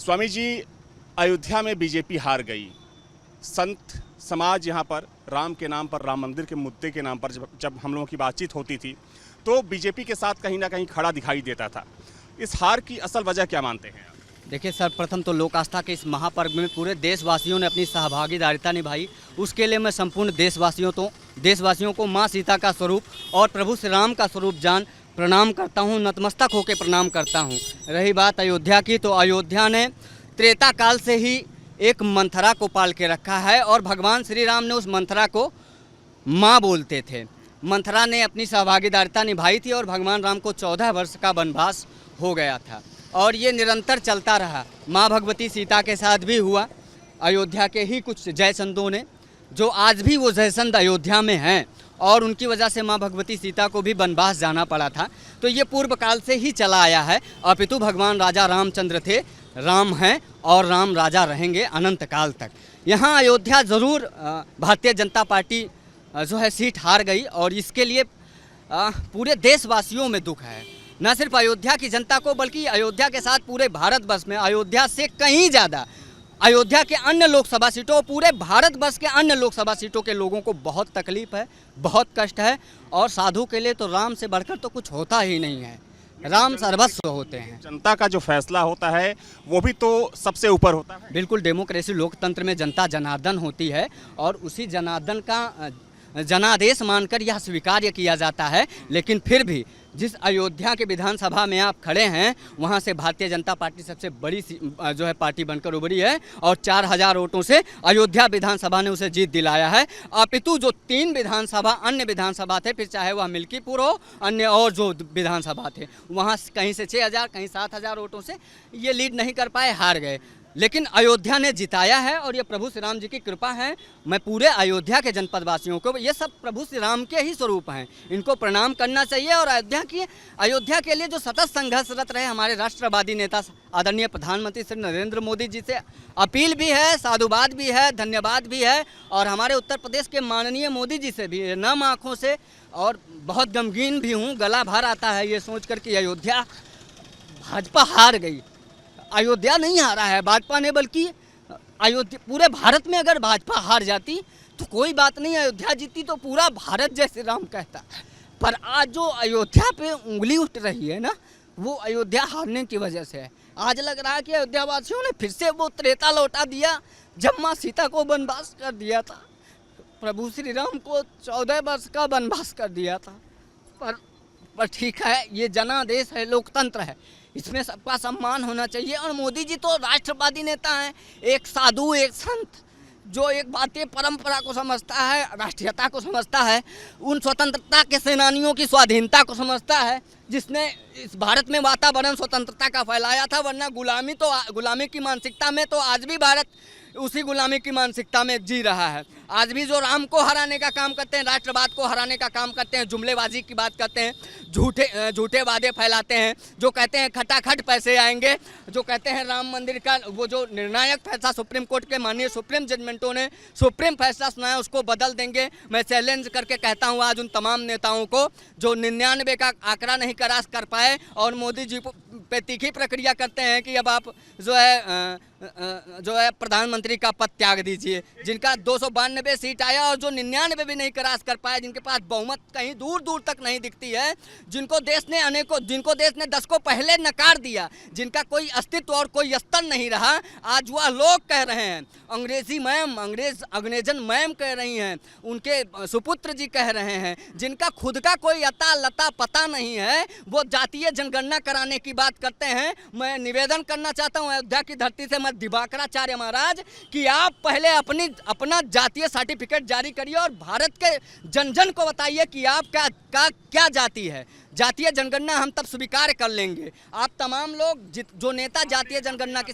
स्वामी जी, अयोध्या में बीजेपी हार गई। संत समाज यहाँ पर राम के नाम पर, राम मंदिर के मुद्दे के नाम पर जब हम लोगों की बातचीत होती थी तो बीजेपी के साथ कहीं ना कहीं खड़ा दिखाई देता था। इस हार की असल वजह क्या मानते हैं? देखिए, सर्वप्रथम तो लोक आस्था के इस महापर्व में पूरे देशवासियों ने अपनी सहभागिता निभाई। उसके लिए मैं संपूर्ण देशवासियों को माँ सीता का स्वरूप और प्रभु श्री राम का स्वरूप जान प्रणाम करता हूँ, नतमस्तक होकर प्रणाम करता हूँ। रही बात अयोध्या की, तो अयोध्या ने त्रेता काल से ही एक मंथरा को पाल के रखा है और भगवान श्री राम ने उस मंथरा को माँ बोलते थे। मंथरा ने अपनी सहभागिता निभाई थी और भगवान राम को 14 वर्ष का वनवास हो गया था और ये निरंतर चलता रहा। माँ भगवती सीता के साथ भी हुआ। अयोध्या के ही कुछ जयचंदों ने, जो आज भी वो जयचंद अयोध्या में हैं और उनकी वजह से माँ भगवती सीता को भी वनवास जाना पड़ा था, तो ये पूर्व काल से ही चला आया है। अपितु भगवान राजा रामचंद्र थे, राम हैं और राम राजा रहेंगे अनंत काल तक। यहाँ अयोध्या ज़रूर भारतीय जनता पार्टी जो है सीट हार गई और इसके लिए पूरे देशवासियों में दुख है। न सिर्फ अयोध्या की जनता को बल्कि अयोध्या के साथ पूरे भारतवर्ष में, अयोध्या से कहीं ज़्यादा अयोध्या के अन्य लोकसभा सीटों, पूरे भारतवर्ष के अन्य लोकसभा सीटों के लोगों को बहुत तकलीफ है, बहुत कष्ट है। और साधु के लिए तो राम से बढ़कर तो कुछ होता ही नहीं है। राम सर्वस्व होते हैं। जनता का जो फैसला होता है वो भी तो सबसे ऊपर होता है। बिल्कुल, डेमोक्रेसी लोकतंत्र में जनता जनार्दन होती है और उसी जनार्दन का जनादेश मानकर यह स्वीकार्य किया जाता है। लेकिन फिर भी जिस अयोध्या के विधानसभा में आप खड़े हैं, वहां से भारतीय जनता पार्टी सबसे बड़ी जो है पार्टी बनकर उभरी है और 4000 वोटों से अयोध्या विधानसभा ने उसे जीत दिलाया है। अपितु जो 3 विधानसभा अन्य विधानसभा थे, फिर चाहे वह मिल्कीपुर हो, अन्य और जो विधानसभा थे, वहाँ कहीं से 6000 कहीं 7000 वोटों से ये लीड नहीं कर पाए, हार गए। लेकिन अयोध्या ने जिताया है और ये प्रभु श्री राम जी की कृपा है। मैं पूरे अयोध्या के जनपद वासियों को, ये सब प्रभु श्री राम के ही स्वरूप हैं, इनको प्रणाम करना चाहिए। और अयोध्या के लिए जो सतत संघर्षरत रहे हमारे राष्ट्रवादी नेता आदरणीय प्रधानमंत्री श्री नरेंद्र मोदी जी से अपील भी है, साधुवाद भी है, धन्यवाद भी है। और हमारे उत्तर प्रदेश के माननीय मोदी जी से भी नम आँखों से और बहुत गमगीन भी हूँ, गला भर आता है ये सोच कर कि अयोध्या भाजपा हार गई। अयोध्या नहीं हारा है भाजपा ने, बल्कि अयोध्या पूरे भारत में अगर भाजपा हार जाती तो कोई बात नहीं, अयोध्या जीती तो पूरा भारत जय श्री राम कहता। पर आज जो अयोध्या पे उंगली उठ रही है ना, वो अयोध्या हारने की वजह से है। आज लग रहा है कि अयोध्या वासियों ने फिर से वो त्रेता लौटा दिया जब माँ सीता को वनवास कर दिया था, प्रभु श्री राम को 14 वर्ष का वनवास कर दिया था। पर ठीक है, ये जनादेश है, लोकतंत्र है, इसमें सबका सम्मान होना चाहिए। और मोदी जी तो राष्ट्रवादी नेता हैं, एक साधु, एक संत, जो एक भारतीय परंपरा को समझता है, राष्ट्रीयता को समझता है, उन स्वतंत्रता के सेनानियों की स्वाधीनता को समझता है, जिसने इस भारत में वातावरण स्वतंत्रता का फैलाया था। वरना गुलामी की मानसिकता में तो आज भी भारत उसी गुलामी की मानसिकता में जी रहा है। आज भी जो राम को हराने का काम करते हैं, राष्ट्रवाद को हराने का काम करते हैं, जुमलेबाजी की बात करते हैं, झूठे वादे फैलाते हैं, जो कहते हैं खटाखट पैसे आएंगे, जो कहते हैं राम मंदिर का वो जो निर्णायक फैसला सुप्रीम कोर्ट के माननीय सुप्रीम जजमेंटों ने सुप्रीम फैसला सुनाया उसको बदल देंगे। मैं चैलेंज करके कहता हूँ आज उन तमाम नेताओं को जो 99 का आंकड़ा नहीं क्रॉस कर पाए और मोदी जी पे तीखी प्रक्रिया करते हैं कि अब आप जो है प्रधानमंत्री का पद त्याग दीजिए, जिनका 292 सीट आया और जो 99 भी नहीं क्रॉस कर पाए, जिनके पास बहुमत कहीं दूर दूर तक नहीं दिखती है, जिनको देश ने 10 को पहले नकार दिया, जिनका कोई अस्तित्व और कोई स्तर नहीं रहा, आज वह लोग कह रहे हैं, अंग्रेजन मैम कह रही हैं, उनके सुपुत्र जी कह रहे हैं, जिनका खुद का कोई अता लता पता नहीं है, वो जातीय जनगणना कराने की बात करते हैं। मैं निवेदन करना चाहता हूँ अयोध्या की धरती से, मैं दिवाकराचार्य महाराज, कि आप पहले अपना जातीय सर्टिफिकेट जारी करिए और भारत के जन को बताइए कि आप क्या जाति है। जातीय जनगणना हम तब स्वीकार कर लेंगे। आप तमाम लोग जो नेता जातीय जनगणना की